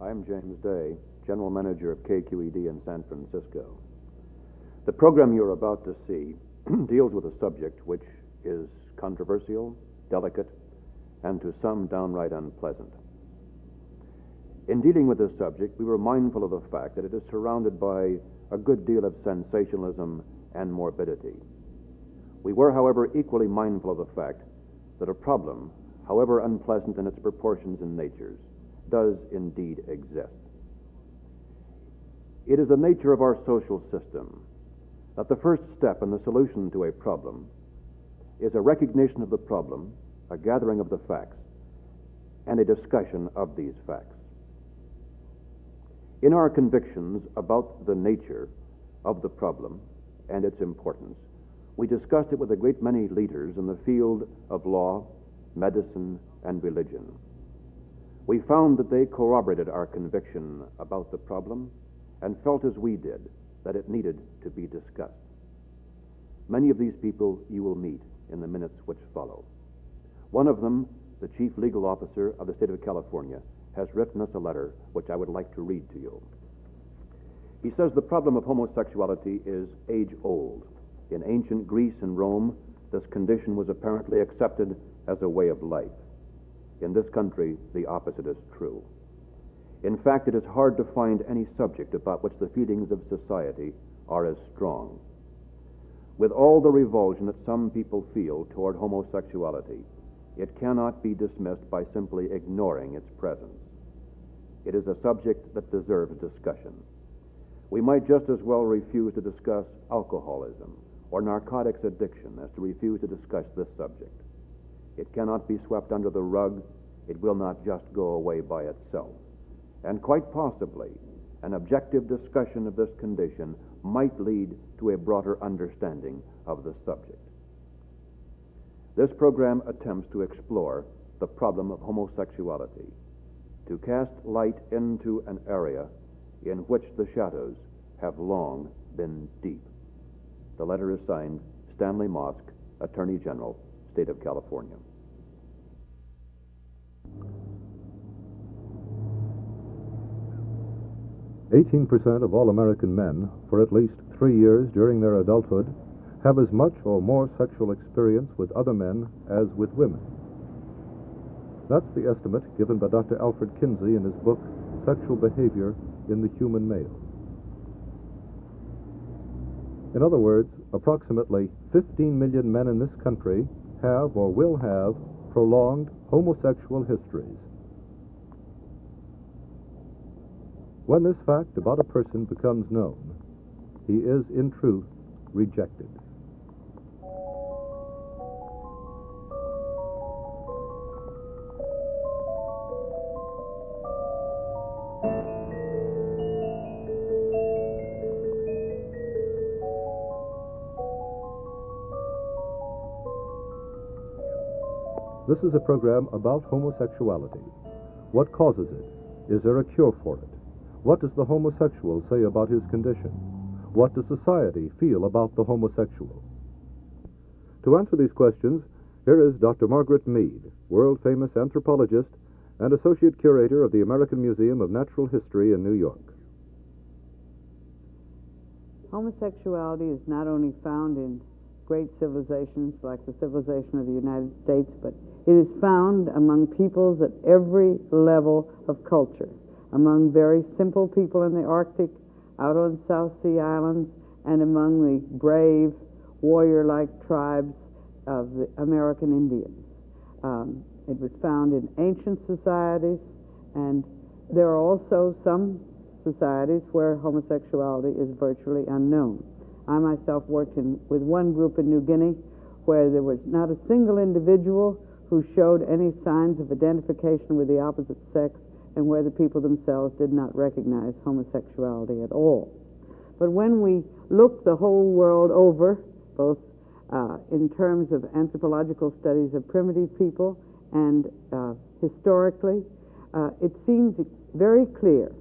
I'm James Day, General Manager of KQED in San Francisco. The program you're about to see deals with a subject which is controversial, delicate, and to some downright unpleasant. In dealing with this subject, we were mindful of the fact that it is surrounded by a good deal of sensationalism and morbidity. We were, however, equally mindful of the fact that a problem, however unpleasant in its proportions and natures, does indeed exist. It is the nature of our social system that the first step in the solution to a problem is a recognition of the problem, a gathering of the facts, and a discussion of these facts. In our convictions about the nature of the problem and its importance, we discussed it with a great many leaders in the field of law, medicine, and religion. We found that they corroborated our conviction about the problem and felt as we did that it needed to be discussed. Many of these people you will meet in the minutes which follow. One of them, the Chief Legal Officer of the State of California, has written us a letter which I would like to read to you. He says the problem of homosexuality is age-old. In ancient Greece and Rome, this condition was apparently accepted as a way of life. In this country, the opposite is true. In fact, it is hard to find any subject about which the feelings of society are as strong. With all the revulsion that some people feel toward homosexuality, it cannot be dismissed by simply ignoring its presence. It is a subject that deserves discussion. We might just as well refuse to discuss alcoholism or narcotics addiction as to refuse to discuss this subject. It cannot be swept under the rug. It will not just go away by itself. And quite possibly, an objective discussion of this condition might lead to a broader understanding of the subject. This program attempts to explore the problem of homosexuality, to cast light into an area in which the shadows have long been deep. The letter is signed Stanley Mosk, Attorney General, State of California. "18% of all American men, for at least 3 years during their adulthood, have as much or more sexual experience with other men as with women." That's the estimate given by Dr. Alfred Kinsey in his book, Sexual Behavior in the Human Male. In other words, approximately 15 million men in this country have or will have prolonged homosexual histories. When this fact about a person becomes known, he is in truth rejected. This is a program about homosexuality. What causes it? Is there a cure for it? What does the homosexual say about his condition? What does society feel about the homosexual? To answer these questions, here is Dr. Margaret Mead, world-famous anthropologist and Associate Curator of the American Museum of Natural History in New York. Homosexuality is not only found in great civilizations like the civilization of the United States, but it is found among peoples at every level of culture, among very simple people in the Arctic, out on South Sea Islands, and among the brave, warrior-like tribes of the American Indians. It was found in ancient societies, and there are also some societies where homosexuality is virtually unknown. I myself worked with one group in New Guinea where there was not a single individual who showed any signs of identification with the opposite sex, and where the people themselves did not recognize homosexuality at all. But when we look the whole world over, both in terms of anthropological studies of primitive people and historically, it seems very clear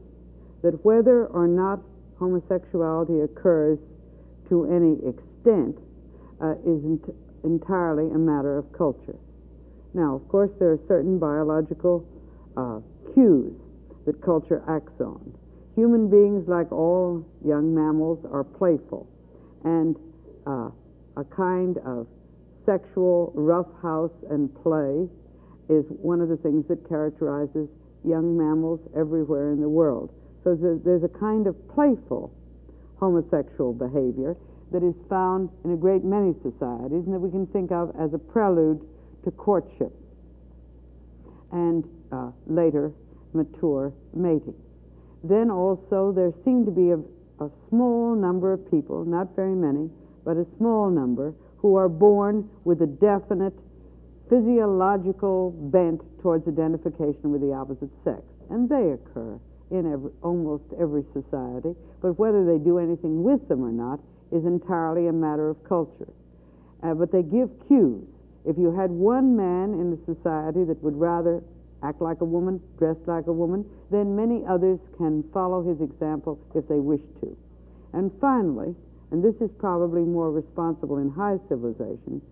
that whether or not homosexuality occurs to any extent is entirely a matter of culture. Now, of course, there are certain biological cues that culture acts on. Human beings, like all young mammals, are playful, and a kind of sexual roughhouse and play is one of the things that characterizes young mammals everywhere in the world. So there's a kind of playful homosexual behavior that is found in a great many societies and that we can think of as a prelude to courtship and later mature mating. Then also there seem to be a small number of people, not very many, but a small number, who are born with a definite physiological bent towards identification with the opposite sex. And they occur in almost every society, but whether they do anything with them or not is entirely a matter of culture. But they give cues. If you had one man in the society that would rather act like a woman, dress like a woman, then many others can follow his example if they wish to. And finally, and this is probably more responsible in high civilizations,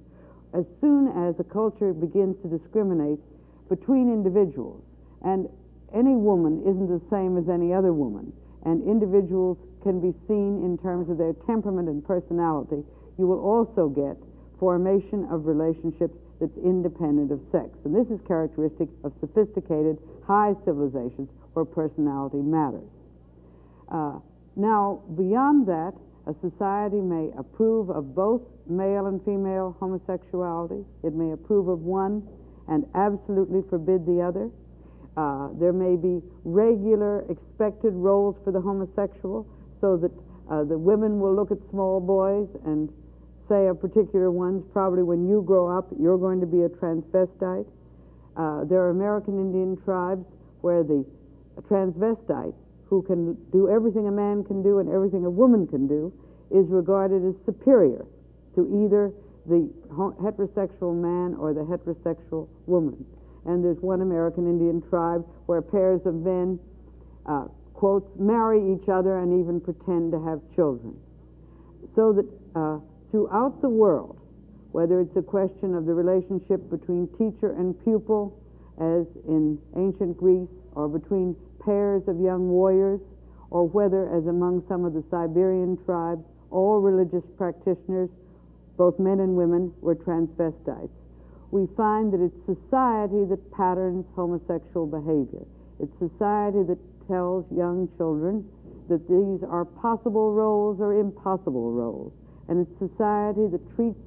as soon as a culture begins to discriminate between individuals, and any woman isn't the same as any other woman, and individuals can be seen in terms of their temperament and personality, you will also get formation of relationships that's independent of sex. And this is characteristic of sophisticated high civilizations where personality matters. Now, beyond that, a society may approve of both male and female homosexuality. It may approve of one and absolutely forbid the other. There may be regular expected roles for the homosexual, so that the women will look at small boys and say of particular ones, probably when you grow up, you're going to be a transvestite. There are American Indian tribes where the transvestite, who can do everything a man can do and everything a woman can do, is regarded as superior to either the heterosexual man or the heterosexual woman. And there's one American Indian tribe where pairs of men, quotes, marry each other and even pretend to have children. So that throughout the world, whether it's a question of the relationship between teacher and pupil, as in ancient Greece, or between pairs of young warriors, or whether, as among some of the Siberian tribes, all religious practitioners, both men and women, were transvestites, we find that it's society that patterns homosexual behavior. It's society that tells young children that these are possible roles or impossible roles. And it's society that treats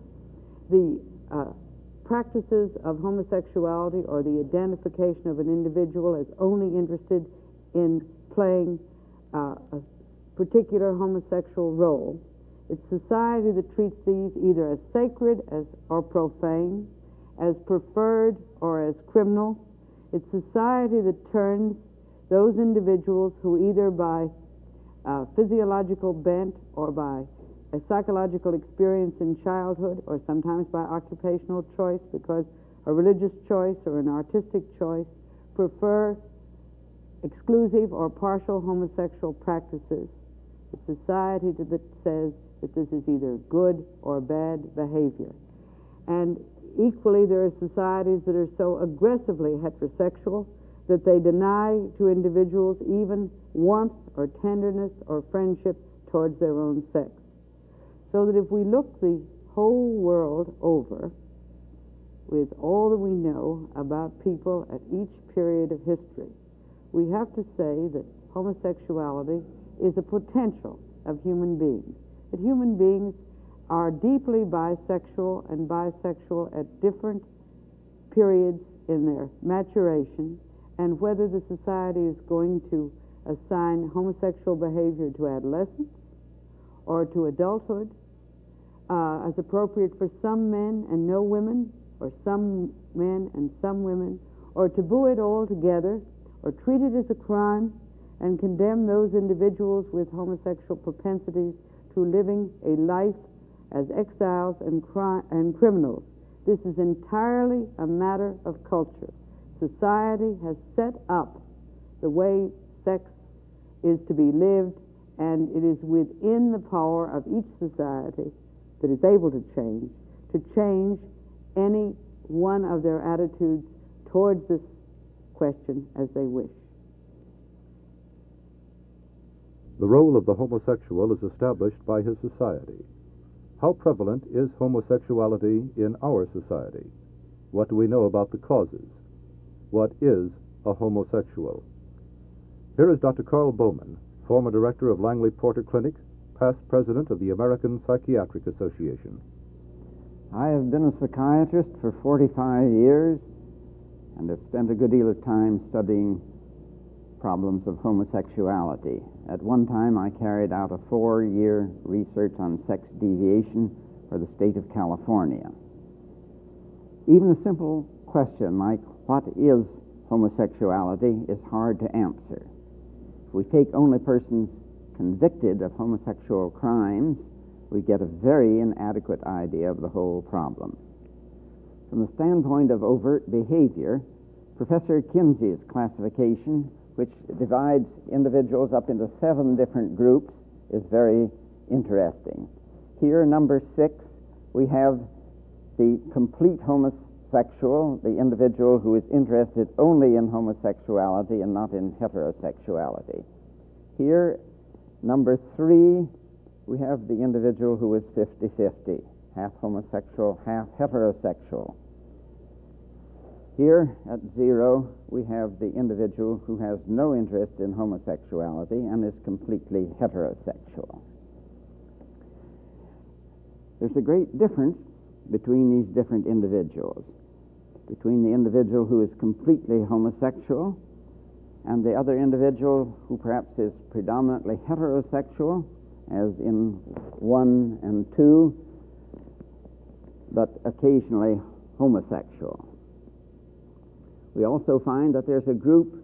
the practices of homosexuality or the identification of an individual as only interested in playing a particular homosexual role. It's society that treats these either as sacred or profane, as preferred or as criminal. It's society that turns those individuals who either by physiological bent or by a psychological experience in childhood, or sometimes by occupational choice, because a religious choice or an artistic choice, prefer exclusive or partial homosexual practices. It's society that says that this is either good or bad behavior. And equally, there are societies that are so aggressively heterosexual that they deny to individuals even warmth or tenderness or friendship towards their own sex. So that if we look the whole world over, with all that we know about people at each period of history, we have to say that homosexuality is a potential of human beings. That human beings are deeply bisexual, and bisexual at different periods in their maturation, and whether the society is going to assign homosexual behavior to adolescence or to adulthood, as appropriate for some men and no women, or some men and some women, or taboo it all together, or treat it as a crime and condemn those individuals with homosexual propensities to living a life as exiles and criminals. This is entirely a matter of culture. Society has set up the way sex is to be lived, and it is within the power of each society that is able to change any one of their attitudes towards this question as they wish. The role of the homosexual is established by his society. How prevalent is homosexuality in our society? What do we know about the causes? What is a homosexual? Here is Dr. Carl Bowman, former director of Langley Porter Clinic, past president of the American Psychiatric Association. I have been a psychiatrist for 45 years and have spent a good deal of time studying problems of homosexuality. At one time, I carried out a 4-year research on sex deviation for the state of California. Even a simple question like, what is homosexuality, is hard to answer. If we take only persons convicted of homosexual crimes, we get a very inadequate idea of the whole problem. From the standpoint of overt behavior, Professor Kinsey's classification, which divides individuals up into 7 different groups, is very interesting. Here, number 6, we have the complete homosexual, the individual who is interested only in homosexuality and not in heterosexuality. Here, number 3, we have the individual who is 50-50, half homosexual, half heterosexual. Here, at 0, we have the individual who has no interest in homosexuality and is completely heterosexual. There's a great difference between these different individuals, between the individual who is completely homosexual and the other individual who perhaps is predominantly heterosexual, as in 1 and 2, but occasionally homosexual. We also find that there's a group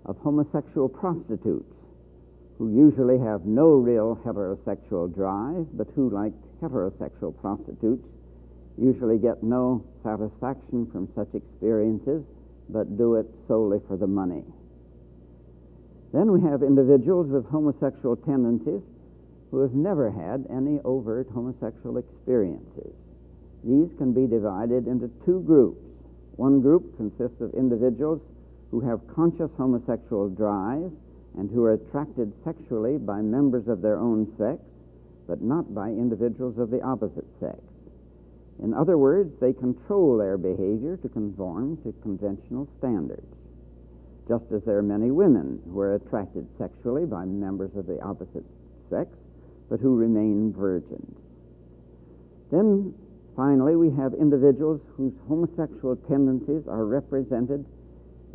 of homosexual prostitutes who usually have no real heterosexual drive, but who, like heterosexual prostitutes, usually get no satisfaction from such experiences, but do it solely for the money. Then we have individuals with homosexual tendencies who have never had any overt homosexual experiences. These can be divided into 2 groups. One group consists of individuals who have conscious homosexual drive and who are attracted sexually by members of their own sex, but not by individuals of the opposite sex. In other words, they control their behavior to conform to conventional standards, just as there are many women who are attracted sexually by members of the opposite sex, but who remain virgins. Then, finally, we have individuals whose homosexual tendencies are represented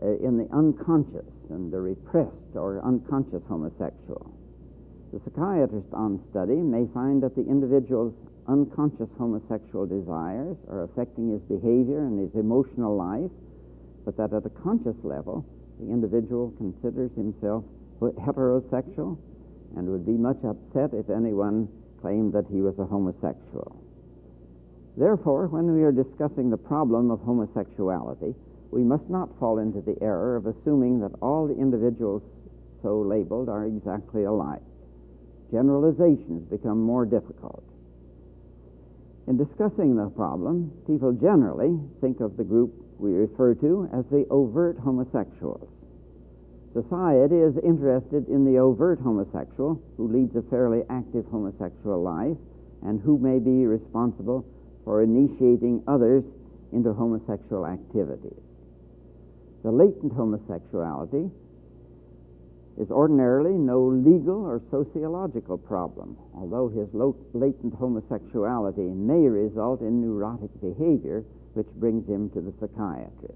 in the unconscious and the repressed or unconscious homosexual. The psychiatrist on study may find that the individual's unconscious homosexual desires are affecting his behavior and his emotional life, but that at a conscious level, the individual considers himself heterosexual and would be much upset if anyone claimed that he was a homosexual. Therefore, when we are discussing the problem of homosexuality, we must not fall into the error of assuming that all the individuals so labeled are exactly alike. Generalizations become more difficult. In discussing the problem, people generally think of the group we refer to as the overt homosexuals. Society is interested in the overt homosexual who leads a fairly active homosexual life and who may be responsible for initiating others into homosexual activities. The latent homosexuality is ordinarily no legal or sociological problem, although his latent homosexuality may result in neurotic behavior, which brings him to the psychiatrist.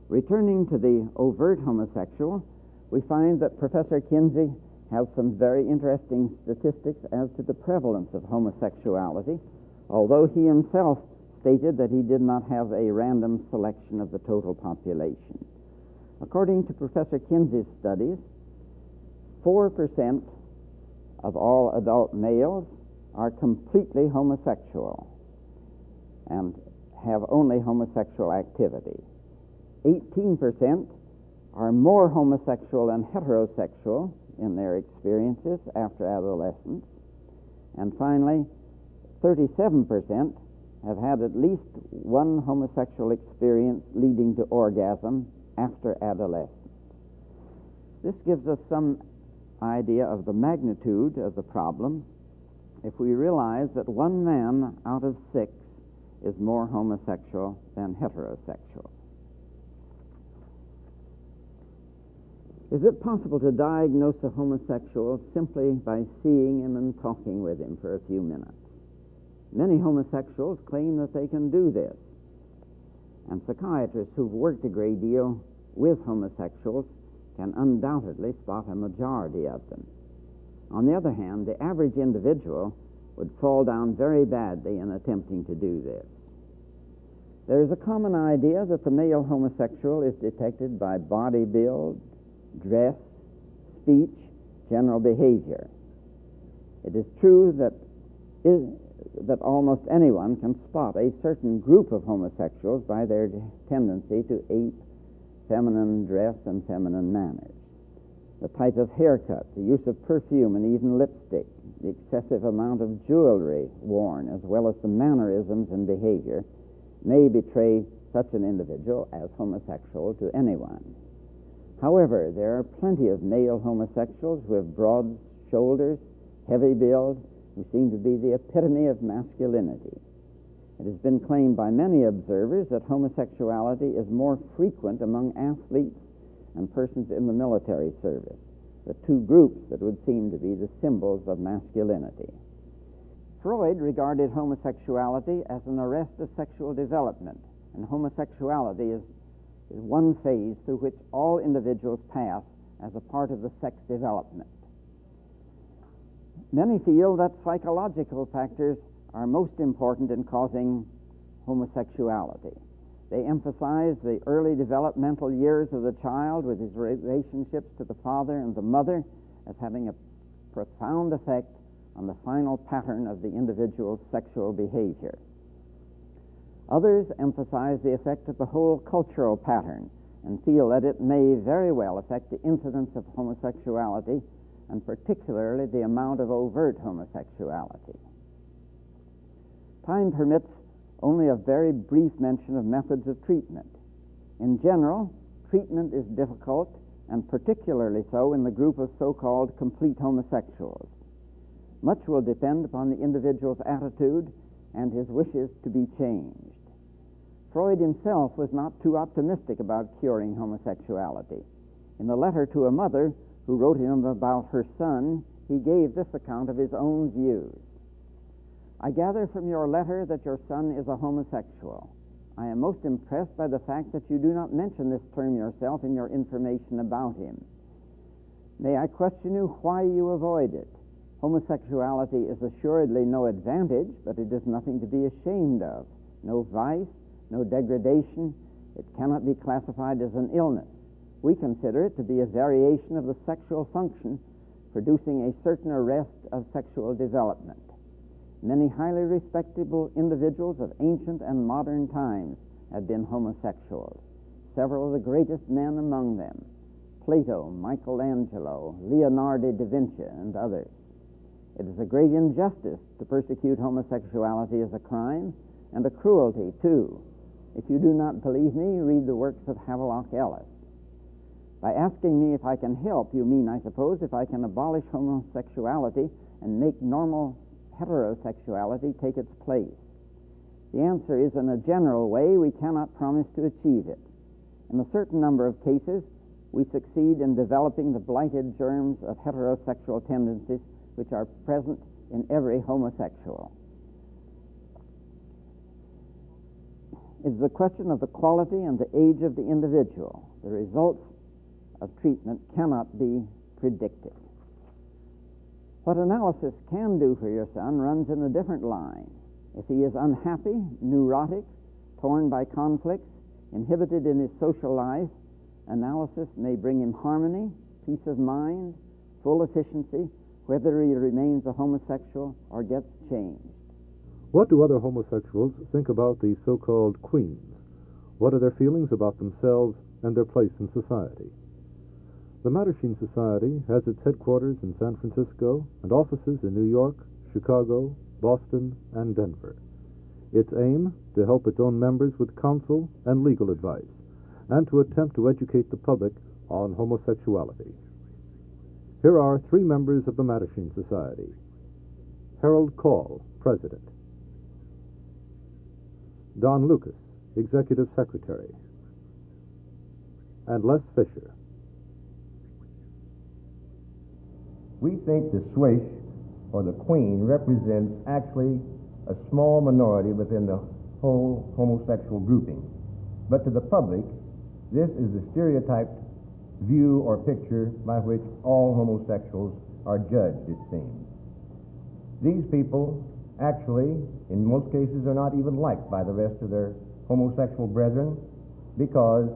Returning to the overt homosexual, we find that Professor Kinsey has some very interesting statistics as to the prevalence of homosexuality, although he himself stated that he did not have a random selection of the total population. According to Professor Kinsey's studies, 4% of all adult males are completely homosexual and have only homosexual activity. 18% are more homosexual than heterosexual in their experiences after adolescence. And finally, 37% have had at least one homosexual experience leading to orgasm after adolescence. This gives us some idea of the magnitude of the problem if we realize that 1 man out of 6 is more homosexual than heterosexual. Is it possible to diagnose a homosexual simply by seeing him and talking with him for a few minutes? Many homosexuals claim that they can do this, and psychiatrists who've worked a great deal with homosexuals can undoubtedly spot a majority of them. On the other hand, the average individual would fall down very badly in attempting to do this. There is a common idea that the male homosexual is detected by body build, dress, speech, general behavior. It is true that almost anyone can spot a certain group of homosexuals by their tendency to ape feminine dress and feminine manners. The type of haircut, the use of perfume and even lipstick, the excessive amount of jewelry worn, as well as the mannerisms and behavior, may betray such an individual as homosexual to anyone. However, there are plenty of male homosexuals who have broad shoulders, heavy build, who seem to be the epitome of masculinity. It has been claimed by many observers that homosexuality is more frequent among athletes and persons in the military service, the 2 groups that would seem to be the symbols of masculinity. Freud regarded homosexuality as an arrest of sexual development, and homosexuality is one phase through which all individuals pass as a part of the sex development. Many feel that psychological factors are most important in causing homosexuality. They emphasize the early developmental years of the child with his relationships to the father and the mother as having a profound effect on the final pattern of the individual's sexual behavior. Others emphasize the effect of the whole cultural pattern and feel that it may very well affect the incidence of homosexuality, and particularly the amount of overt homosexuality. Time permits only a very brief mention of methods of treatment. In general, treatment is difficult, and particularly so in the group of so-called complete homosexuals. Much will depend upon the individual's attitude and his wishes to be changed. Freud himself was not too optimistic about curing homosexuality. In a letter to a mother who wrote him about her son, he gave this account of his own views. I gather from your letter that your son is a homosexual. I am most impressed by the fact that you do not mention this term yourself in your information about him. May I question you why you avoid it? Homosexuality is assuredly no advantage, but it is nothing to be ashamed of. No vice, no degradation. It cannot be classified as an illness. We consider it to be a variation of the sexual function, producing a certain arrest of sexual development. Many highly respectable individuals of ancient and modern times have been homosexuals. Several of the greatest men among them, Plato, Michelangelo, Leonardo da Vinci, and others. It is a great injustice to persecute homosexuality as a crime, and a cruelty, too. If you do not believe me, read the works of Havelock Ellis. By asking me if I can help, you mean, I suppose, if I can abolish homosexuality and make normal heterosexuality take its place. The answer is, in a general way, we cannot promise to achieve it. In a certain number of cases, we succeed in developing the blighted germs of heterosexual tendencies which are present in every homosexual. It is a question of the quality and the age of the individual. The results of treatment cannot be predicted. What analysis can do for your son runs in a different line. If he is unhappy, neurotic, torn by conflicts, inhibited in his social life, analysis may bring him harmony, peace of mind, full efficiency, whether he remains a homosexual or gets changed. What do other homosexuals think about these so-called queens? What are their feelings about themselves and their place in society? The Mattachine Society has its headquarters in San Francisco and offices in New York, Chicago, Boston, and Denver. Its aim, to help its own members with counsel and legal advice, and to attempt to educate the public on homosexuality. Here are 3 members of the Mattachine Society. Harold Call, President. Don Lucas, Executive Secretary. And Les Fisher. We think the swish, or the queen, represents actually a small minority within the whole homosexual grouping. But to the public, this is the stereotyped view or picture by which all homosexuals are judged, it seems. These people actually, in most cases, are not even liked by the rest of their homosexual brethren because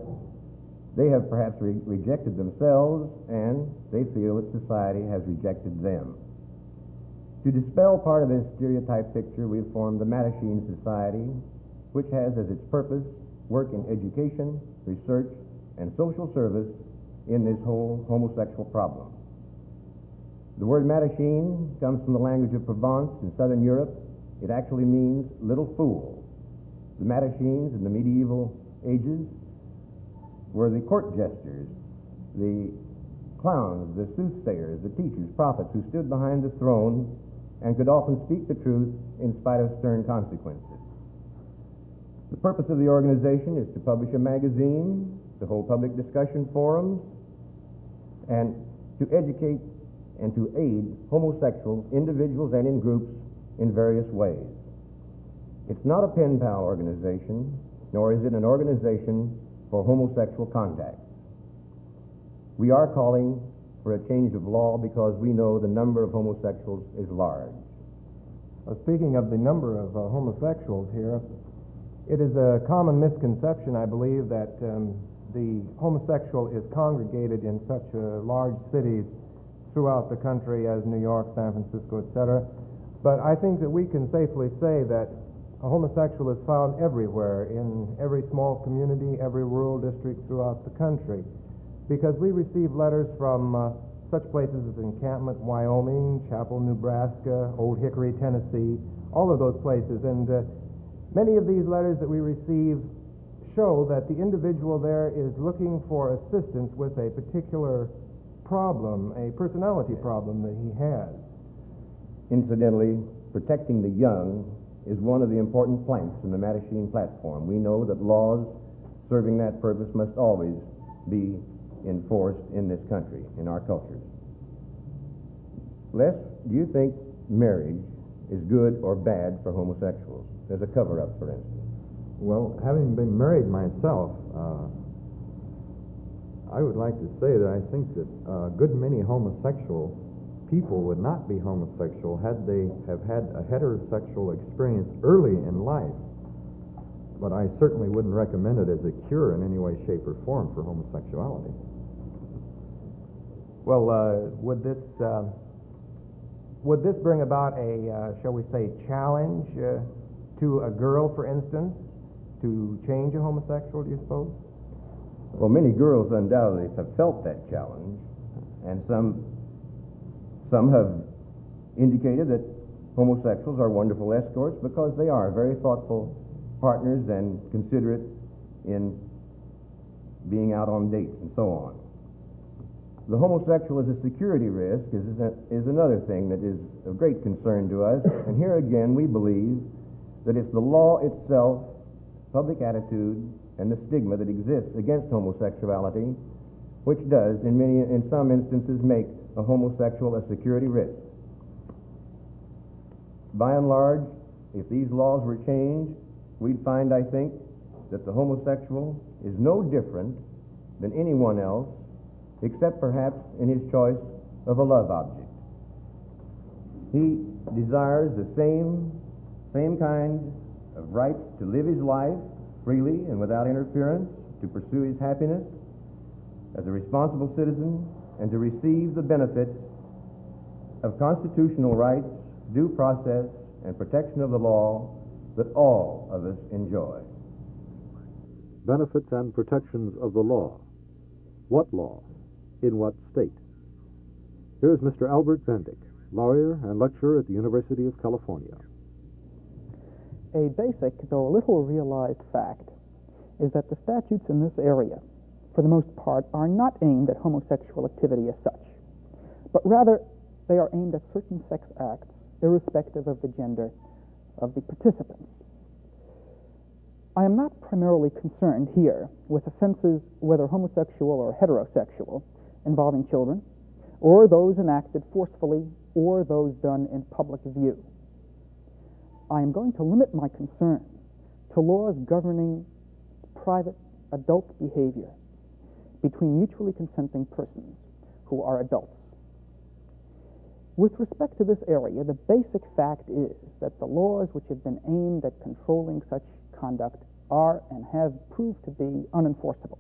they have perhaps rejected themselves and they feel that society has rejected them. To dispel part of this stereotype picture, we've formed the Mattachine Society, which has as its purpose work in education, research, and social service in this whole homosexual problem. The word Mattachine comes from the language of Provence in southern Europe. It actually means little fool. The Mattachines in the medieval ages were the court jesters, the clowns, the soothsayers, the teachers, prophets who stood behind the throne and could often speak the truth in spite of stern consequences. The purpose of the organization is to publish a magazine, to hold public discussion forums, and to educate and to aid homosexual individuals and in groups in various ways. It's not a pen pal organization, nor is it an organization for homosexual contact. We are calling for a change of law because we know the number of homosexuals is large. Speaking of the number of homosexuals here, it is a common misconception, I believe, that the homosexual is congregated in such large cities throughout the country as New York, San Francisco, etc. But I think that we can safely say that a homosexual is found everywhere, in every small community, every rural district throughout the country, because we receive letters from such places as Encampment, Wyoming, Chapel, Nebraska, Old Hickory, Tennessee, all of those places. And many of these letters that we receive show that the individual there is looking for assistance with a particular problem, a personality problem that he has. Incidentally, protecting the young is one of the important planks in the Mattachine platform. We know that laws serving that purpose must always be enforced in this country, in our cultures. Les, do you think marriage is good or bad for homosexuals? There's a cover-up, for instance. Well, having been married myself, I would like to say that I think that a good many homosexual people would not be homosexual had they have had a heterosexual experience early in life. But I certainly wouldn't recommend it as a cure in any way, shape, or form for homosexuality. Well, would this bring about a, shall we say, challenge to a girl, for instance, to change a homosexual, do you suppose? Well, many girls undoubtedly have felt that challenge, and some have indicated that homosexuals are wonderful escorts because they are very thoughtful partners and considerate in being out on dates and so on. The homosexual as a security risk is another thing that is of great concern to us, and here again we believe that it's the law itself, public attitude, and the stigma that exists against homosexuality which does, in some instances, make a homosexual a security risk. By and large, if these laws were changed, we'd find, I think, that the homosexual is no different than anyone else, except perhaps in his choice of a love object. He desires the same kind of rights to live his life freely and without interference, to pursue his happiness as a responsible citizen, and to receive the benefits of constitutional rights, due process, and protection of the law that all of us enjoy. Benefits and protections of the law. What law? In what state? Here is Mr. Albert Vendick, lawyer and lecturer at the University of California. A basic, though little realized fact, is that the statutes in this area, for the most part, are not aimed at homosexual activity as such. but rather they are aimed at certain sex acts, irrespective of the gender of the participants. I am not primarily concerned here with offenses, whether homosexual or heterosexual, involving children, or those enacted forcefully, or those done in public view. I am going to limit my concern to laws governing private adult behavior between mutually consenting persons who are adults. With respect to this area, the basic fact is that the laws which have been aimed at controlling such conduct are and have proved to be unenforceable.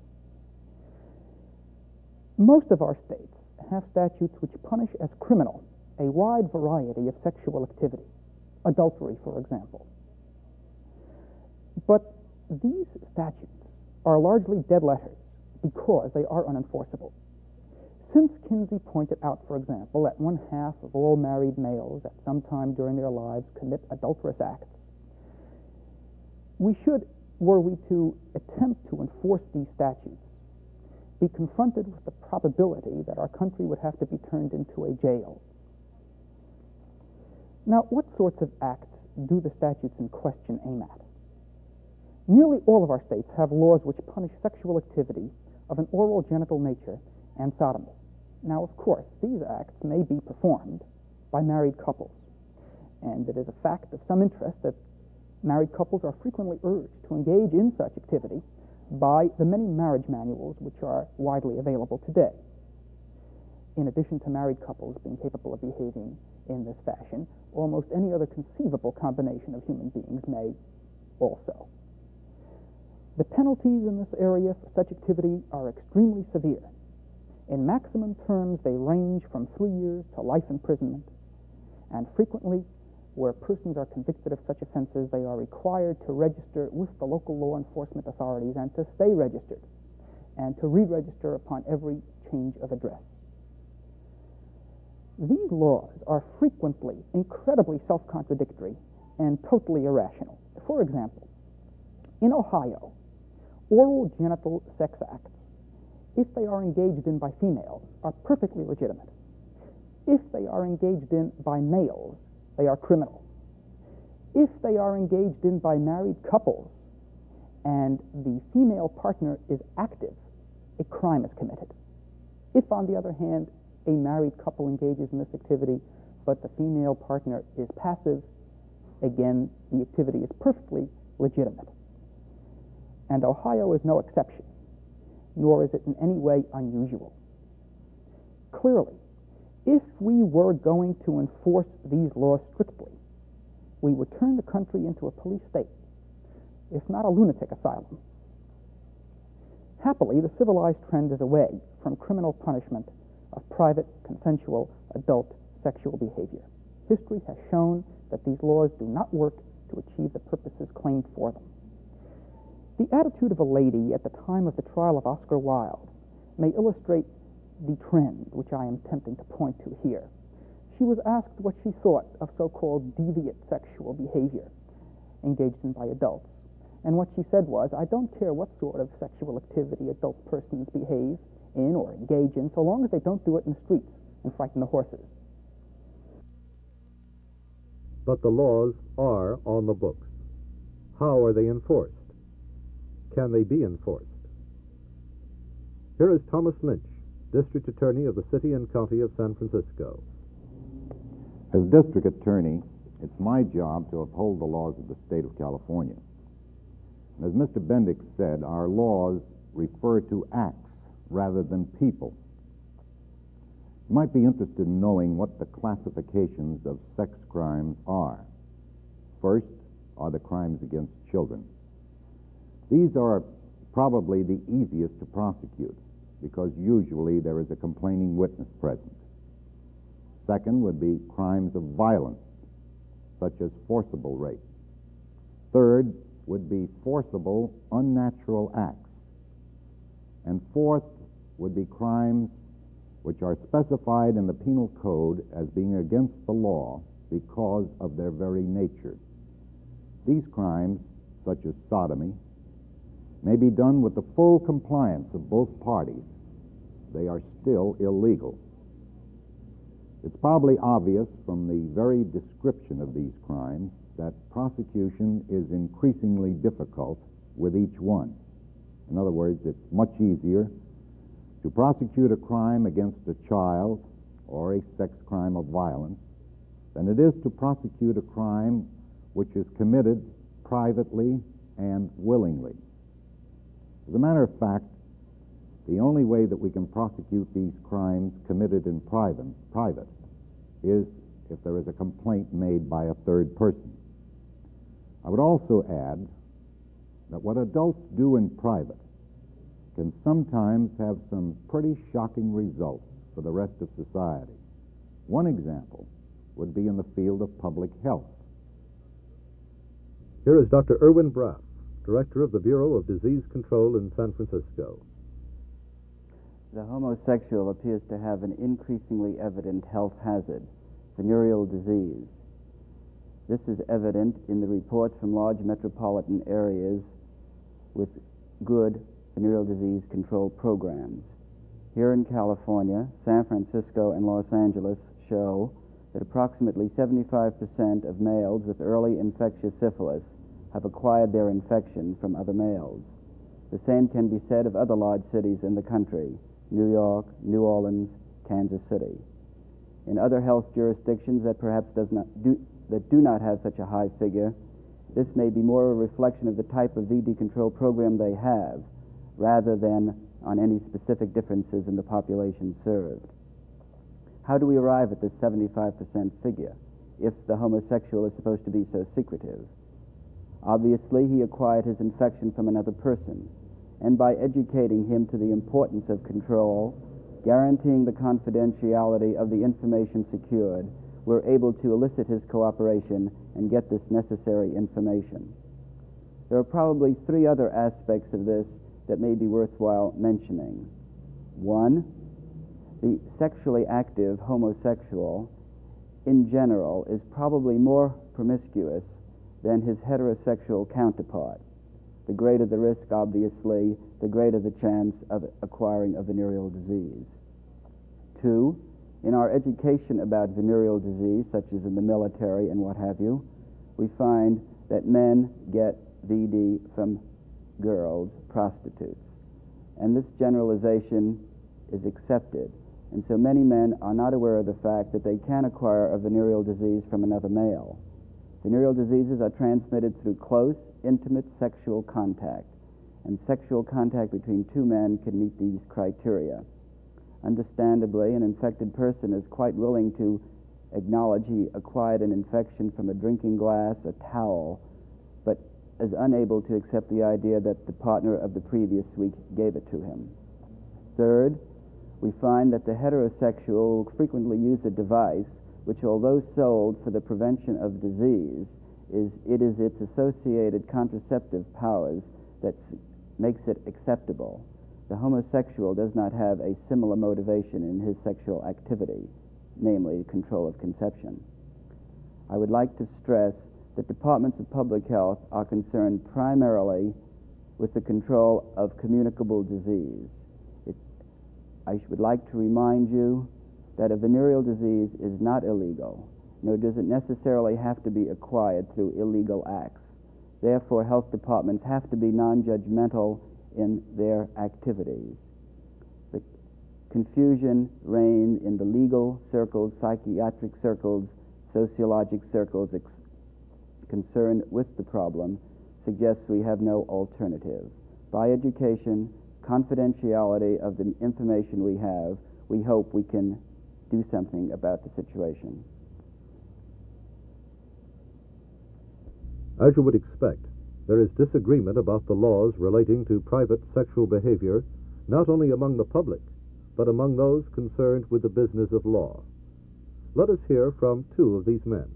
Most of our states have statutes which punish as criminal a wide variety of sexual activity, adultery, for example. But these statutes are largely dead letters because they are unenforceable. Since Kinsey pointed out, for example, that 1/2 of all married males at some time during their lives commit adulterous acts, we should, were we to attempt to enforce these statutes, be confronted with the probability that our country would have to be turned into a jail. Now, what sorts of acts do the statutes in question aim at? Nearly all of our states have laws which punish sexual activity of an oral genital nature and sodomy. Now, of course, these acts may be performed by married couples, and it is a fact of some interest that married couples are frequently urged to engage in such activity by the many marriage manuals which are widely available today. In addition to married couples being capable of behaving in this fashion, almost any other conceivable combination of human beings may also. The penalties in this area for such activity are extremely severe. In maximum terms, they range from 3 years to life imprisonment, and frequently, where persons are convicted of such offenses, they are required to register with the local law enforcement authorities and to stay registered, and to re-register upon every change of address. These laws are frequently incredibly self-contradictory and totally irrational. For example, in Ohio, oral genital sex acts, if they are engaged in by females, are perfectly legitimate. If they are engaged in by males, they are criminal. If they are engaged in by married couples and the female partner is active, a crime is committed. If, on the other hand, a married couple engages in this activity, but the female partner is passive, again, the activity is perfectly legitimate. And Ohio is no exception, nor is it in any way unusual. Clearly, if we were going to enforce these laws strictly, we would turn the country into a police state, if not a lunatic asylum. Happily, the civilized trend is away from criminal punishment of private, consensual, adult sexual behavior. History has shown that these laws do not work to achieve the purposes claimed for them. The attitude of a lady at the time of the trial of Oscar Wilde may illustrate the trend which I am attempting to point to here. She was asked what she thought of so-called deviant sexual behavior engaged in by adults. And what she said was, "I don't care what sort of sexual activity adult persons behave in or engage in, so long as they don't do it in the streets and frighten the horses." But the laws are on the books. How are they enforced? Can they be enforced? Here is Thomas Lynch, District Attorney of the City and County of San Francisco. As District Attorney, it's my job to uphold the laws of the state of California. As Mr. Bendix said, our laws refer to acts rather than people. You might be interested in knowing what the classifications of sex crimes are. First are the crimes against children. These are probably the easiest to prosecute because usually there is a complaining witness present. Second would be crimes of violence, such as forcible rape. Third would be forcible, unnatural acts. And fourth would be crimes which are specified in the penal code as being against the law because of their very nature. These crimes, such as sodomy, may be done with the full compliance of both parties. They are still illegal. It's probably obvious from the very description of these crimes that prosecution is increasingly difficult with each one. In other words, it's much easier to prosecute a crime against a child or a sex crime of violence than it is to prosecute a crime which is committed privately and willingly. As a matter of fact, the only way that we can prosecute these crimes committed in private is if there is a complaint made by a third person. I would also add that what adults do in private can sometimes have some pretty shocking results for the rest of society. One example would be in the field of public health. Here is Dr. Erwin Braff, Director of the Bureau of Disease Control in San Francisco. The homosexual appears to have an increasingly evident health hazard, venereal disease. This is evident in the reports from large metropolitan areas with good venereal disease control programs. Here in California, San Francisco and Los Angeles show that approximately 75% of males with early infectious syphilis have acquired their infection from other males. The same can be said of other large cities in the country: New York, New Orleans, Kansas City. In other health jurisdictions that perhaps do not have such a high figure, this may be more a reflection of the type of VD control program they have, rather than on any specific differences in the population served. How do we arrive at this 75% figure if the homosexual is supposed to be so secretive? Obviously, he acquired his infection from another person, and by educating him to the importance of control, guaranteeing the confidentiality of the information secured, we're able to elicit his cooperation and get this necessary information. There are probably three other aspects of this that may be worthwhile mentioning. One, the sexually active homosexual in general is probably more promiscuous than his heterosexual counterpart. The greater the risk, obviously, the greater the chance of acquiring a venereal disease. Two, in our education about venereal disease, such as in the military and what have you, we find that men get VD from girls, prostitutes. And this generalization is accepted. And so many men are not aware of the fact that they can acquire a venereal disease from another male. Venereal diseases are transmitted through close, intimate sexual contact, and sexual contact between two men can meet these criteria. Understandably, an infected person is quite willing to acknowledge he acquired an infection from a drinking glass, a towel, but is unable to accept the idea that the partner of the previous week gave it to him. Third, we find that the heterosexual frequently use a device which, although sold for the prevention of disease, it is its associated contraceptive powers that makes it acceptable. The homosexual does not have a similar motivation in his sexual activity, namely control of conception. I would like to stress that departments of public health are concerned primarily with the control of communicable disease. I would like to remind you that a venereal disease is not illegal, nor does it necessarily have to be acquired through illegal acts. Therefore, health departments have to be non-judgmental in their activities. The confusion reigns in the legal circles, psychiatric circles, sociologic circles concerned with the problem suggests we have no alternative. By education, confidentiality of the information we have, we hope we can do something about the situation. As you would expect, there is disagreement about the laws relating to private sexual behavior, not only among the public, but among those concerned with the business of law. Let us hear from two of these men.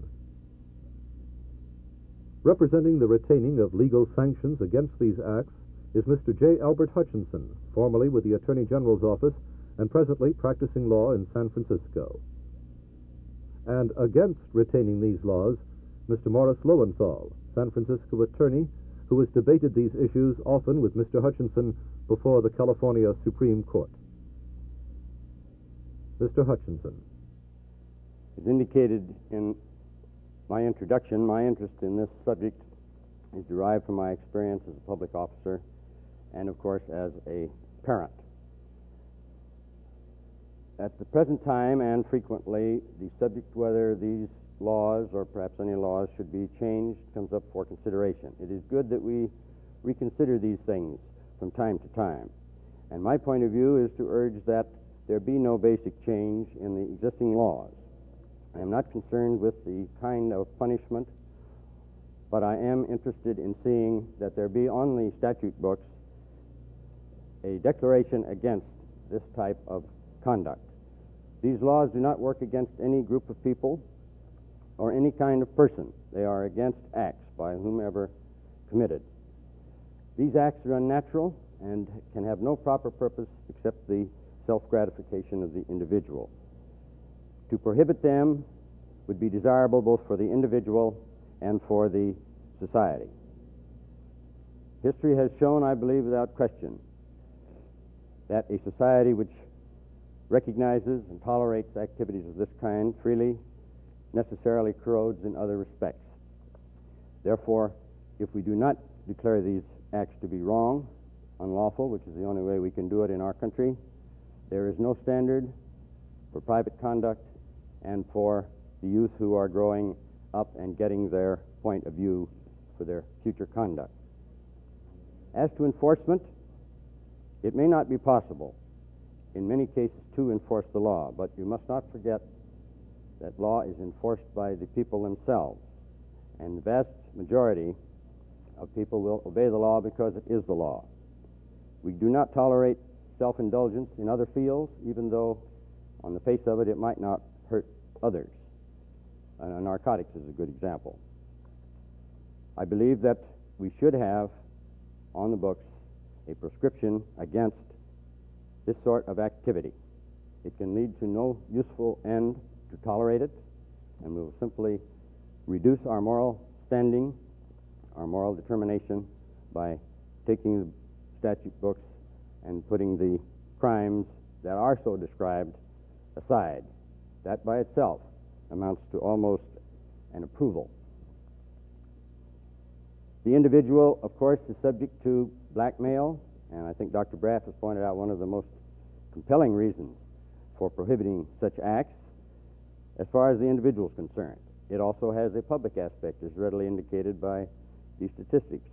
Representing the retaining of legal sanctions against these acts is Mr. J. Albert Hutchinson, formerly with the Attorney General's office and presently practicing law in San Francisco. And against retaining these laws, Mr. Morris Lowenthal, San Francisco attorney, who has debated these issues often with Mr. Hutchinson before the California Supreme Court. Mr. Hutchinson. As indicated in my introduction, my interest in this subject is derived from my experience as a public officer and, of course, as a parent. At the present time and frequently, the subject whether these laws or perhaps any laws should be changed comes up for consideration. It is good that we reconsider these things from time to time. And my point of view is to urge that there be no basic change in the existing laws. I am not concerned with the kind of punishment, but I am interested in seeing that there be on the statute books a declaration against this type of conduct. These laws do not work against any group of people or any kind of person. They are against acts by whomever committed. These acts are unnatural and can have no proper purpose except the self-gratification of the individual. To prohibit them would be desirable both for the individual and for the society. History has shown, I believe without question, that a society which recognizes and tolerates activities of this kind freely necessarily corrodes in other respects. Therefore, if we do not declare these acts to be wrong, unlawful, which is the only way we can do it in our country, there is no standard for private conduct and for the youth who are growing up and getting their point of view for their future conduct. As to enforcement, it may not be possible in many cases to enforce the law, but you must not forget that law is enforced by the people themselves, and the vast majority of people will obey the law because it is the law. We do not tolerate self-indulgence in other fields, even though on the face of it it might not hurt others. Narcotics is a good example. I believe that we should have on the books a prescription against this sort of activity. It can lead to no useful end to tolerate it, and we will simply reduce our moral standing, our moral determination, by taking the statute books and putting the crimes that are so described aside. That by itself amounts to almost an approval. The individual, of course, is subject to blackmail, and I think Dr. Braff has pointed out one of the most compelling reasons for prohibiting such acts as far as the individual is concerned. It also has a public aspect, as readily indicated by these statistics.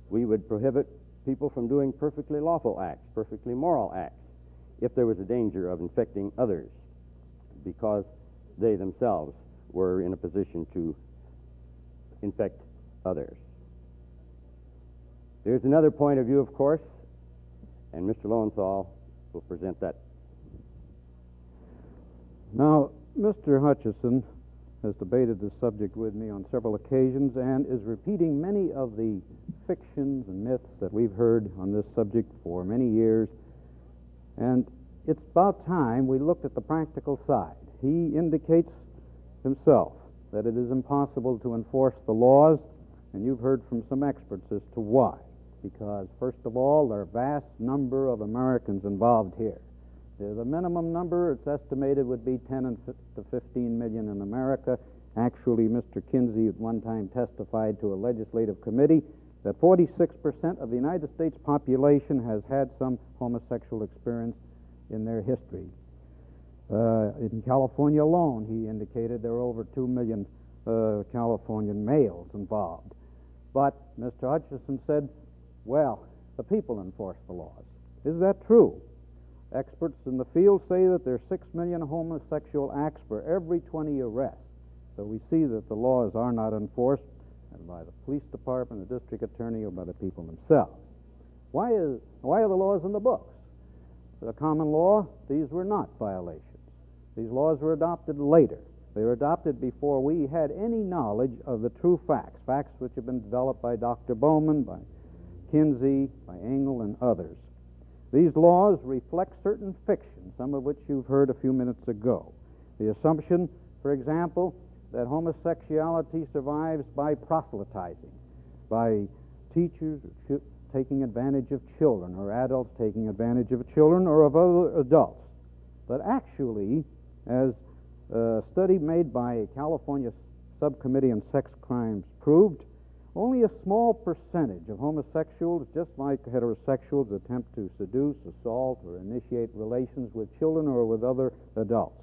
We would prohibit people from doing perfectly lawful acts, perfectly moral acts, if there was a danger of infecting others because they themselves were in a position to infect others. There's another point of view, of course, and Mr. Lowenthal will present that. Now, Mr. Hutchison has debated this subject with me on several occasions and is repeating many of the fictions and myths that we've heard on this subject for many years. And it's about time we looked at the practical side. He indicates himself that it is impossible to enforce the laws, and you've heard from some experts as to why. Because, first of all, there are a vast number of Americans involved here. The minimum number, it's estimated, would be 10 to 15 million in America. Actually, Mr. Kinsey at one time testified to a legislative committee that 46% of the United States population has had some homosexual experience in their history. In California alone, he indicated there are over 2 million Californian males involved. But Mr. Hutchison said, well, the people enforce the laws. Is that true? Experts in the field say that there are 6 million homosexual acts for every 20 arrests. So we see that the laws are not enforced by the police department, the district attorney, or by the people themselves. Why are the laws in the books? The common law, these were not violations. These laws were adopted later. They were adopted before we had any knowledge of the true facts, facts which have been developed by Dr. Bowman, by Kinsey, by Engel, and others. These laws reflect certain fictions, some of which you've heard a few minutes ago. The assumption, for example, that homosexuality survives by proselytizing, by teachers taking advantage of children, or adults taking advantage of children, or of other adults. But actually, as a study made by a California subcommittee on sex crimes proved only a small percentage of homosexuals, just like heterosexuals, attempt to seduce, assault, or initiate relations with children or with other adults.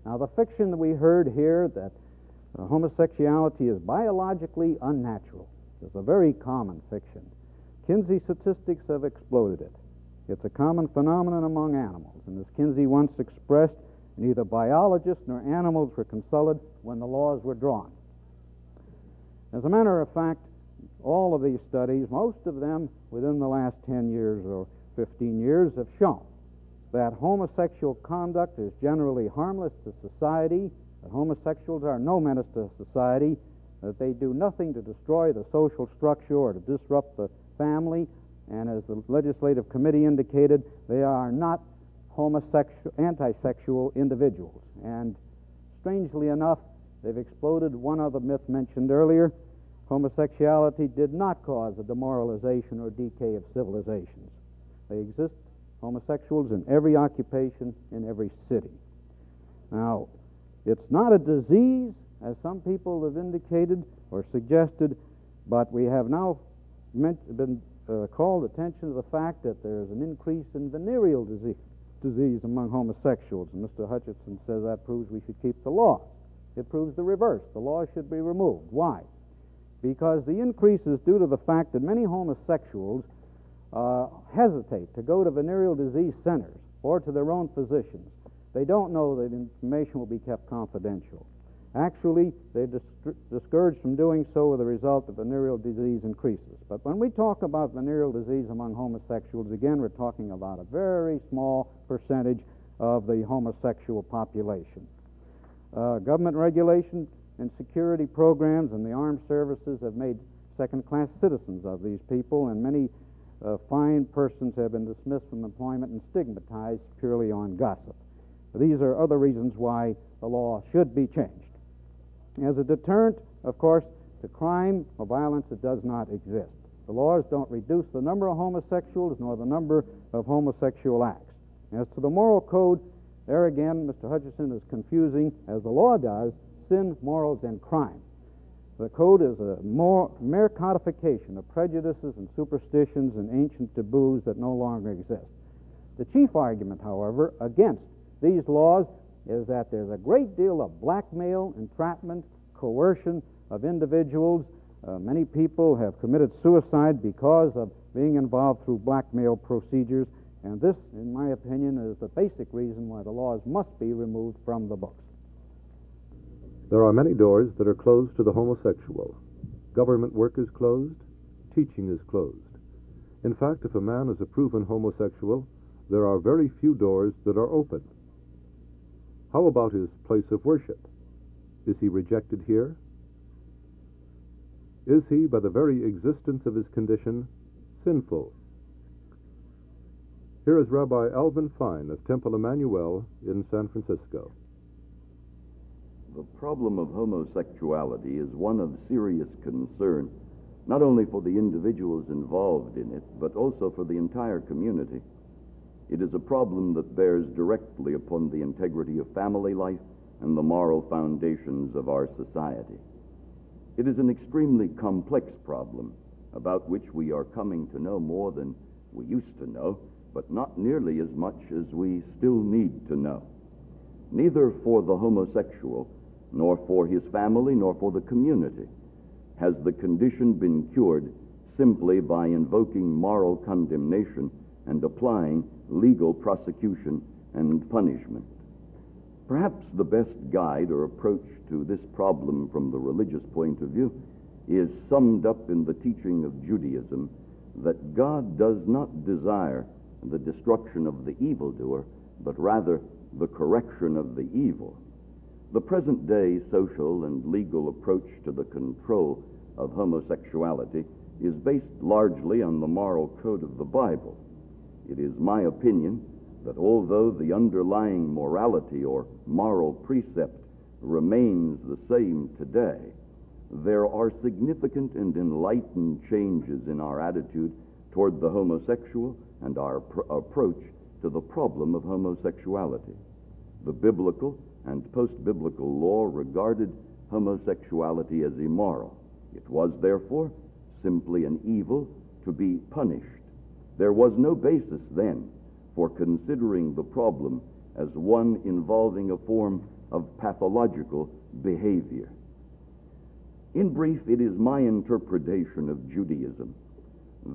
Now, the fiction that we heard here that homosexuality is biologically unnatural is a very common fiction. Kinsey statistics have exploded it. It's a common phenomenon among animals, and as Kinsey once expressed, neither biologists nor animals were consulted when the laws were drawn. As a matter of fact, all of these studies, most of them within the last 10 years or 15 years, have shown that homosexual conduct is generally harmless to society, that homosexuals are no menace to society, that they do nothing to destroy the social structure or to disrupt the family, and as the legislative committee indicated, they are not anti-sexual individuals. And strangely enough, they've exploded one other myth mentioned earlier. Homosexuality did not cause the demoralization or decay of civilizations. They exist, homosexuals, in every occupation, in every city. Now, it's not a disease, as some people have indicated or suggested, but we have now been called attention to the fact that there's an increase in venereal disease among homosexuals. And Mr. Hutchinson says that proves we should keep the law. It proves the reverse. The law should be removed. Why? Because the increase is due to the fact that many homosexuals hesitate to go to venereal disease centers or to their own physicians. They don't know that information will be kept confidential. Actually, they're discouraged from doing so with the result that venereal disease increases. But when we talk about venereal disease among homosexuals, again, we're talking about a very small percentage of the homosexual population. Government regulation and security programs and the armed services have made second-class citizens of these people, and many fine persons have been dismissed from employment and stigmatized purely on gossip. These are other reasons why the law should be changed. As a deterrent, of course, to crime or violence, it does not exist. The laws don't reduce the number of homosexuals nor the number of homosexual acts. As to the moral code, there again, Mr. Hutchinson is confusing, as the law does, sin, morals, and crime. The code is a mere codification of prejudices and superstitions and ancient taboos that no longer exist. The chief argument, however, against these laws is that there's a great deal of blackmail, entrapment, coercion of individuals. Many people have committed suicide because of being involved through blackmail procedures, and this, in my opinion, is the basic reason why the laws must be removed from the books. There are many doors that are closed to the homosexual. Government work is closed, teaching is closed. In fact, if a man is a proven homosexual, there are very few doors that are open. How about his place of worship? Is he rejected here? Is he, by the very existence of his condition, sinful? Here is Rabbi Alvin Fine of Temple Emmanuel in San Francisco. The problem of homosexuality is one of serious concern, not only for the individuals involved in it, but also for the entire community. It is a problem that bears directly upon the integrity of family life and the moral foundations of our society. It is an extremely complex problem about which we are coming to know more than we used to know, but not nearly as much as we still need to know. Neither for the homosexual, nor for his family, nor for the community has the condition been cured simply by invoking moral condemnation and applying legal prosecution and punishment. Perhaps the best guide or approach to this problem from the religious point of view is summed up in the teaching of Judaism that God does not desire the destruction of the evildoer, but rather the correction of the evil. The present-day social and legal approach to the control of homosexuality is based largely on the moral code of the Bible. It is my opinion that although the underlying morality or moral precept remains the same today, there are significant and enlightened changes in our attitude toward the homosexual and our approach to the problem of homosexuality. The biblical and post-biblical law regarded homosexuality as immoral. It was, therefore, simply an evil to be punished. There was no basis then for considering the problem as one involving a form of pathological behavior. In brief, it is my interpretation of Judaism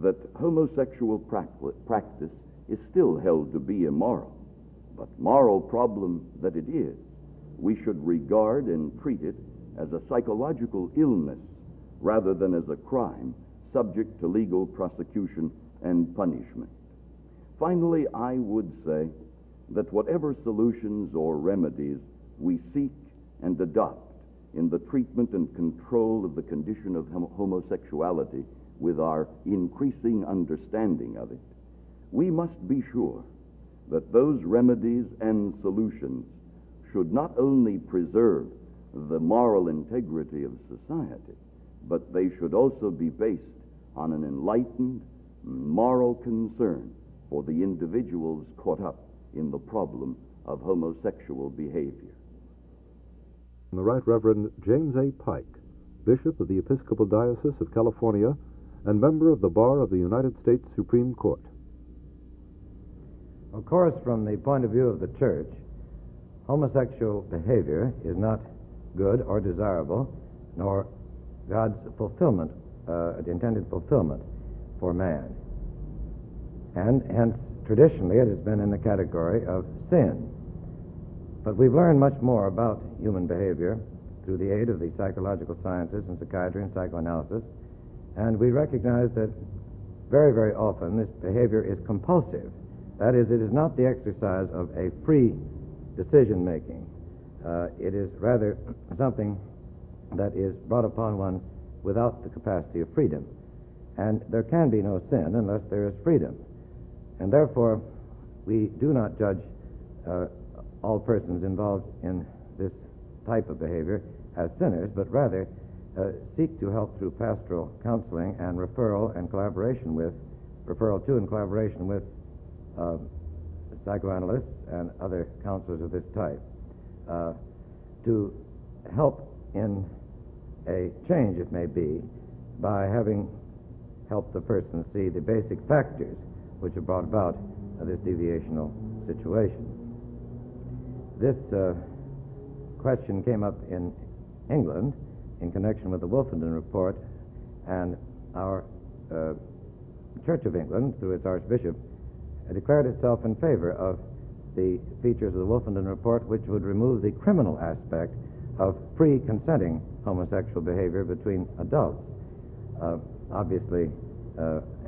that homosexual practice is still held to be immoral, but moral problem that it is, we should regard and treat it as a psychological illness rather than as a crime subject to legal prosecution and punishment. Finally, I would say that whatever solutions or remedies we seek and adopt in the treatment and control of the condition of homosexuality with our increasing understanding of it, we must be sure that those remedies and solutions should not only preserve the moral integrity of society, but they should also be based on an enlightened moral concern for the individuals caught up in the problem of homosexual behavior. The Right Reverend James A. Pike, Bishop of the Episcopal Diocese of California and member of the Bar of the United States Supreme Court. Of course, from the point of view of the Church, homosexual behavior is not good or desirable, nor God's fulfillment, the intended fulfillment for man. And hence, traditionally, it has been in the category of sin. But we've learned much more about human behavior through the aid of the psychological sciences and psychiatry and psychoanalysis, and we recognize that very, very often this behavior is compulsive. That is, it is not the exercise of a free decision-making. It is rather something that is brought upon one without the capacity of freedom. And there can be no sin unless there is freedom. And therefore, we do not judge all persons involved in this type of behavior as sinners, but rather seek to help through pastoral counseling and referral to and collaboration with psychoanalysts and other counselors of this type to help in a change, it may be, by having helped the person see the basic factors which have brought about this deviational situation. This question came up in England in connection with the Wolfenden Report, and our Church of England, through its Archbishop, declared itself in favor of the features of the Wolfenden Report which would remove the criminal aspect of free consenting homosexual behavior between adults. Obviously,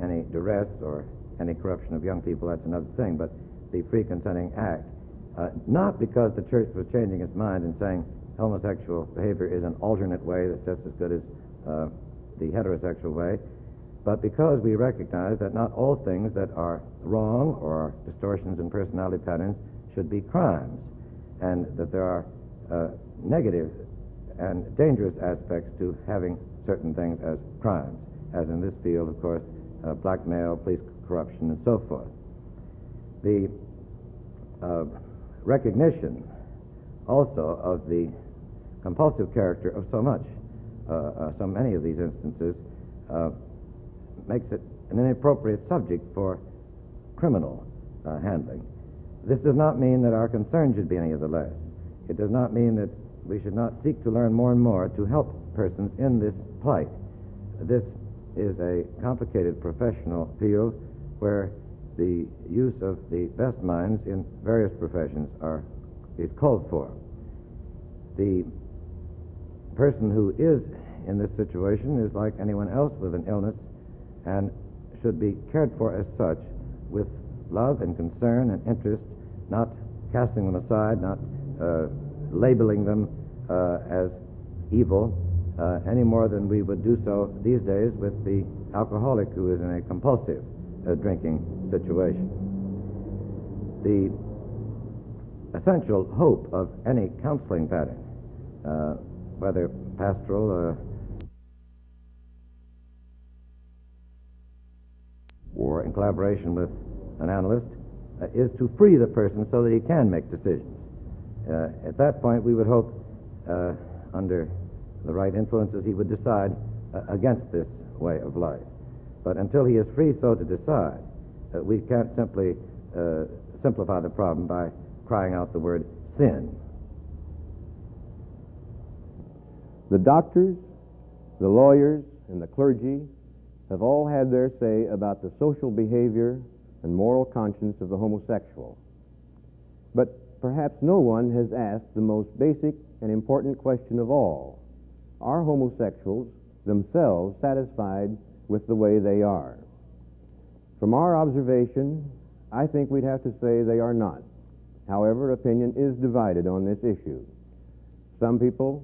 any duress or any corruption of young people, that's another thing, but the free consenting act, not because the Church was changing its mind and saying homosexual behavior is an alternate way that's just as good as the heterosexual way, but because we recognize that not all things that are wrong or distortions in personality patterns should be crimes, and that there are negative and dangerous aspects to having certain things as crimes, as in this field, of course, blackmail, police corruption, and so forth. The recognition also of the compulsive character of so many of these instances makes it an inappropriate subject for criminal handling. This does not mean that our concern should be any of the less. It does not mean that we should not seek to learn more and more to help persons in this plight. This is a complicated professional field where the use of the best minds in various professions is called for. The person who is in this situation is like anyone else with an illness and should be cared for as such with love and concern and interest, not casting them aside, not labeling them as evil any more than we would do so these days with the alcoholic who is in a compulsive drinking situation. The essential hope of any counseling pattern, whether pastoral or in collaboration with an analyst, is to free the person so that he can make decisions. At that point, we would hope, under the right influences, he would decide against this way of life. But until he is free so to decide, we can't simply simplify the problem by crying out the word sin. The doctors, the lawyers, and the clergy have all had their say about the social behavior and moral conscience of the homosexual. But perhaps no one has asked the most basic and important question of all. Are homosexuals themselves satisfied with the way they are? From our observation, I think we'd have to say they are not. However, opinion is divided on this issue. Some people,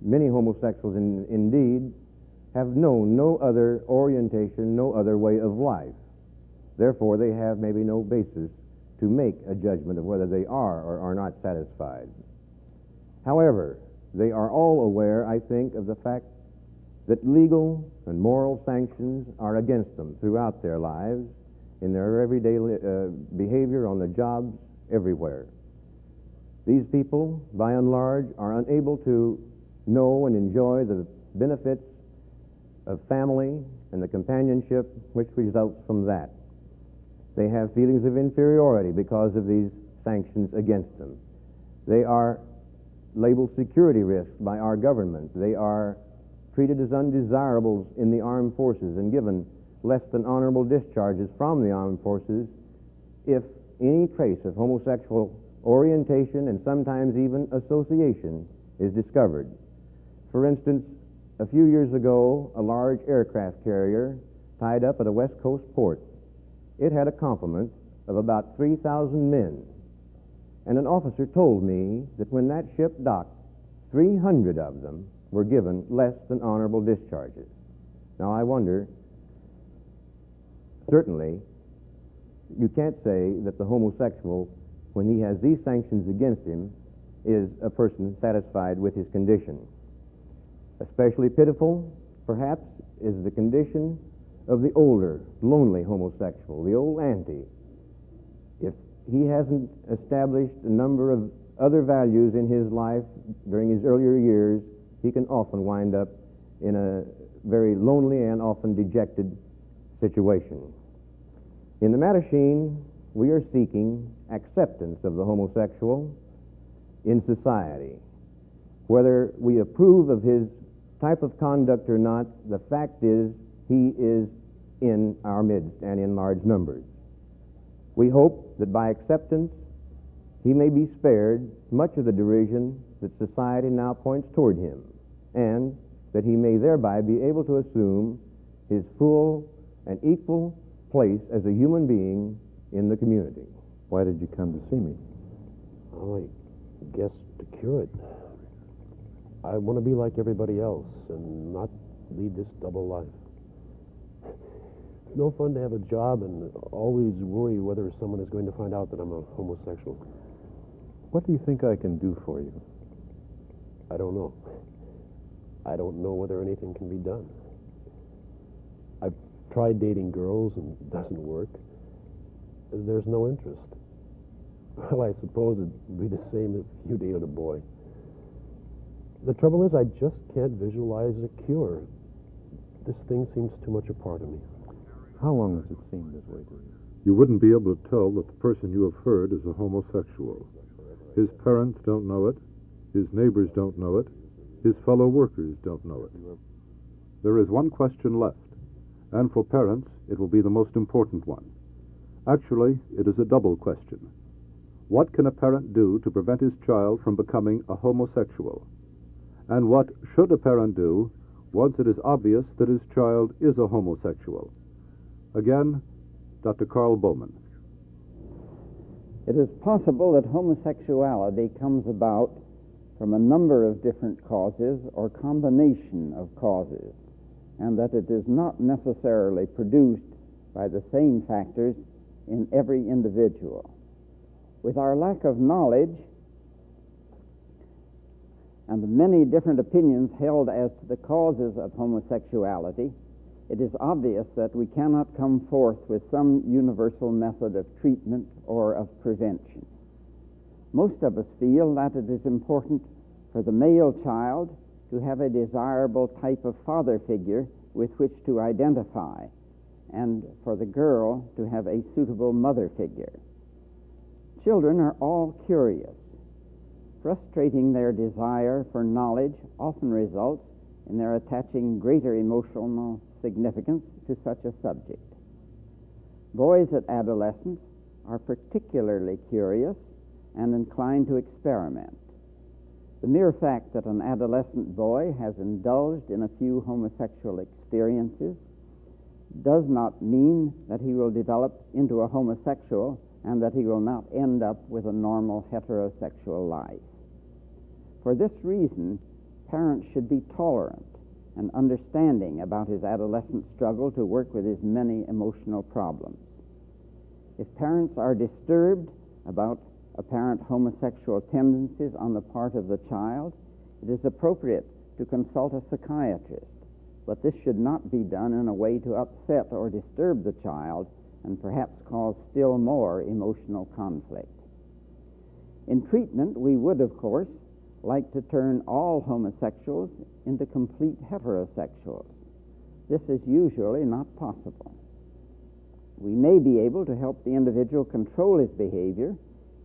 many homosexuals indeed, have known no other orientation, no other way of life. Therefore, they have maybe no basis to make a judgment of whether they are or are not satisfied. However, they are all aware, I think, of the fact that legal and moral sanctions are against them throughout their lives, in their everyday behavior, on the jobs, everywhere. These people, by and large, are unable to know and enjoy the benefits of family and the companionship which results from that. They have feelings of inferiority because of these sanctions against them. They are labeled security risks by our government. They are treated as undesirables in the armed forces and given less than honorable discharges from the armed forces if any trace of homosexual orientation and sometimes even association is discovered. For instance, a few years ago, a large aircraft carrier tied up at a West Coast port. It had a complement of about 3,000 men. And an officer told me that when that ship docked, 300 of them were given less than honorable discharges. Now, I wonder, certainly, you can't say that the homosexual, when he has these sanctions against him, is a person satisfied with his condition. Especially pitiful, perhaps, is the condition of the older, lonely homosexual, the old auntie. If he hasn't established a number of other values in his life during his earlier years, he can often wind up in a very lonely and often dejected situation. In the Mattachine, we are seeking acceptance of the homosexual in society. Whether we approve of his type of conduct or not, the fact is he is in our midst and in large numbers. We hope that by acceptance he may be spared much of the derision that society now points toward him, and that he may thereby be able to assume his full and equal place as a human being in the community. Why did you come to see me? Well, I guess to cure it. I want to be like everybody else and not lead this double life. It's no fun to have a job and always worry whether someone is going to find out that I'm a homosexual. What do you think I can do for you? I don't know. I don't know whether anything can be done. I've tried dating girls and it doesn't work. There's no interest. Well, I suppose it'd be the same if you dated a boy. The trouble is, I just can't visualize a cure. This thing seems too much a part of me. How long has it seemed this way to you? You wouldn't be able to tell that the person you have heard is a homosexual. His parents don't know it. His neighbors don't know it. His fellow workers don't know it. There is one question left, and for parents, it will be the most important one. Actually, it is a double question. What can a parent do to prevent his child from becoming a homosexual? And what should a parent do once it is obvious that his child is a homosexual? Again, Dr. Carl Bowman. It is possible that homosexuality comes about from a number of different causes or combination of causes, and that it is not necessarily produced by the same factors in every individual. With our lack of knowledge and the many different opinions held as to the causes of homosexuality, it is obvious that we cannot come forth with some universal method of treatment or of prevention. Most of us feel that it is important for the male child to have a desirable type of father figure with which to identify, and for the girl to have a suitable mother figure. Children are all curious. Frustrating their desire for knowledge often results in their attaching greater emotional significance to such a subject. Boys at adolescence are particularly curious and inclined to experiment. The mere fact that an adolescent boy has indulged in a few homosexual experiences does not mean that he will develop into a homosexual and that he will not end up with a normal heterosexual life. For this reason, parents should be tolerant and understanding about his adolescent struggle to work with his many emotional problems. If parents are disturbed about apparent homosexual tendencies on the part of the child, it is appropriate to consult a psychiatrist, but this should not be done in a way to upset or disturb the child and perhaps cause still more emotional conflict. In treatment, we would, of course, like to turn all homosexuals into complete heterosexuals. This is usually not possible. We may be able to help the individual control his behavior,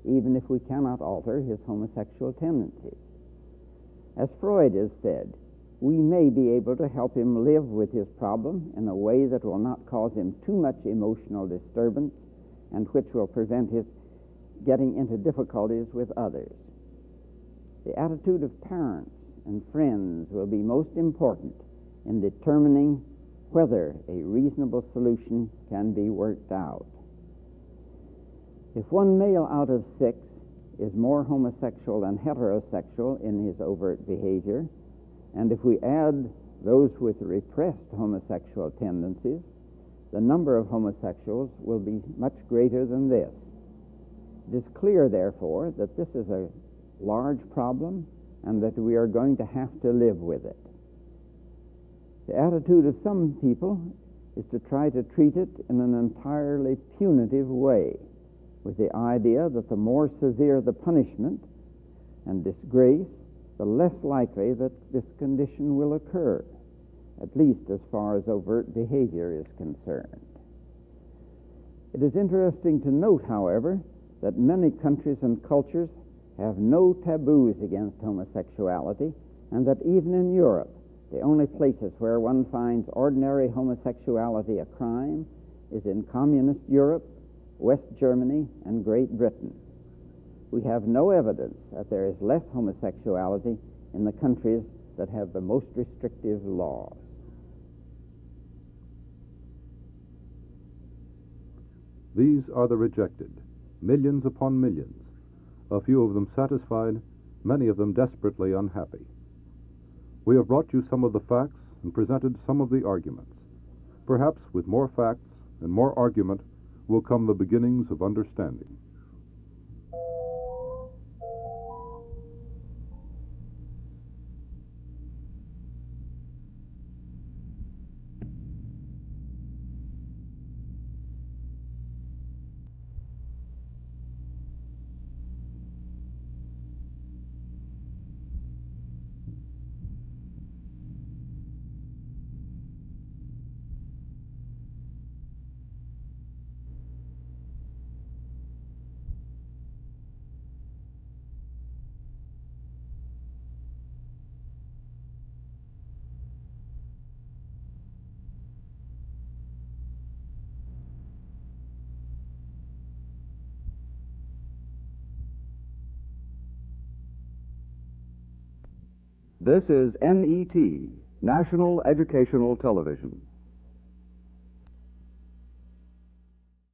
even if we cannot alter his homosexual tendencies. As Freud has said, we may be able to help him live with his problem in a way that will not cause him too much emotional disturbance and which will prevent his getting into difficulties with others. The attitude of parents and friends will be most important in determining whether a reasonable solution can be worked out. If one male out of 6 is more homosexual than heterosexual in his overt behavior, and if we add those with repressed homosexual tendencies, the number of homosexuals will be much greater than this. It is clear, therefore, that this is a large problem and that we are going to have to live with it. The attitude of some people is to try to treat it in an entirely punitive way, with the idea that the more severe the punishment and disgrace, the less likely that this condition will occur, at least as far as overt behavior is concerned. It is interesting to note, however, that many countries and cultures have no taboos against homosexuality, and that even in Europe, the only places where one finds ordinary homosexuality a crime is in communist Europe, West Germany, and Great Britain. We have no evidence that there is less homosexuality in the countries that have the most restrictive laws. These are the rejected, millions upon millions, a few of them satisfied, many of them desperately unhappy. We have brought you some of the facts and presented some of the arguments. Perhaps with more facts and more argument will come the beginnings of understanding. This is NET, National Educational Television.